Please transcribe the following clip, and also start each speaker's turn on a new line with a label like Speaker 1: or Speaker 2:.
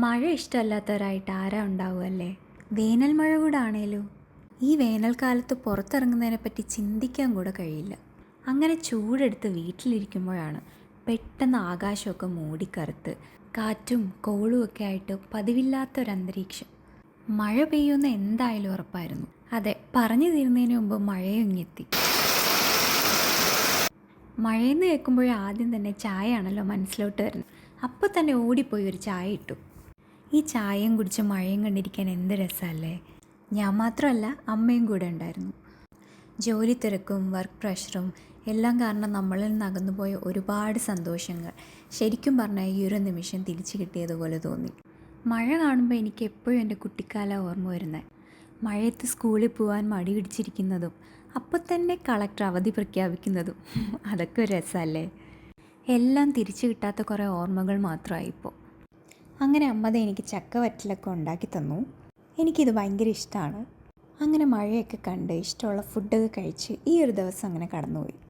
Speaker 1: മഴ ഇഷ്ടമല്ലാത്തവരായിട്ട് ആരാ ഉണ്ടാവുമല്ലേ? വേനൽ മഴ കൂടെ ആണേലോ. ഈ വേനൽക്കാലത്ത് പുറത്തിറങ്ങുന്നതിനെപ്പറ്റി ചിന്തിക്കാൻ കൂടെ കഴിയില്ല. അങ്ങനെ ചൂടെടുത്ത് വീട്ടിലിരിക്കുമ്പോഴാണ് പെട്ടെന്ന് ആകാശമൊക്കെ മൂടിക്കറുത്ത് കാറ്റും കോളും ഒക്കെ ആയിട്ട് പതിവില്ലാത്തൊരന്തരീക്ഷം. മഴ പെയ്യുമെന്ന് എന്തായാലും ഉറപ്പായിരുന്നു. അതെ, പറഞ്ഞു തീരുന്നതിന് മുമ്പ് മഴയും ഇങ്ങെത്തി. മഴയെന്ന് കേൾക്കുമ്പോഴേ ആദ്യം തന്നെ ചായയാണല്ലോ മനസ്സിലോട്ട് വരുന്നത്. അപ്പോൾ തന്നെ ഓടിപ്പോയി ഒരു ചായ ഇട്ടു. ഈ ചായയും കുടിച്ച് മഴയും കണ്ടിരിക്കാൻ എന്ത് രസമല്ലേ. ഞാൻ മാത്രമല്ല, അമ്മയും കൂടെ ഉണ്ടായിരുന്നു. ജോലി തിരക്കും വർക്ക് പ്രഷറും എല്ലാം കാരണം നമ്മളിൽ നിന്ന് അകന്നുപോയ ഒരുപാട് സന്തോഷങ്ങൾ ശരിക്കും പറഞ്ഞാൽ ഈ ഒരു നിമിഷം തിരിച്ചു കിട്ടിയതുപോലെ തോന്നി. മഴ കാണുമ്പോൾ എനിക്ക് എപ്പോഴും എൻ്റെ കുട്ടിക്കാലം ഓർമ്മ വരുന്നത്. മഴയത്ത് സ്കൂളിൽ പോകാൻ മടി പിടിച്ചിരിക്കുന്നതും അപ്പോൾ തന്നെ കളക്ടർ അവധി പ്രഖ്യാപിക്കുന്നതും അതൊക്കെ ഒരു രസമല്ലേ. എല്ലാം തിരിച്ചു കിട്ടാത്ത കുറേ ഓർമ്മകൾ മാത്രമായി ഇപ്പോൾ. അങ്ങനെ അമ്മ എനിക്ക് ചക്ക വറ്റലൊക്കെ ഉണ്ടാക്കി തന്നു. എനിക്കിത് ഭയങ്കര ഇഷ്ടമാണ്. അങ്ങനെ മഴയൊക്കെ കണ്ട് ഇഷ്ടമുള്ള ഫുഡൊക്കെ കഴിച്ച് ഈ ഒരു ദിവസം അങ്ങനെ കടന്നുപോയി.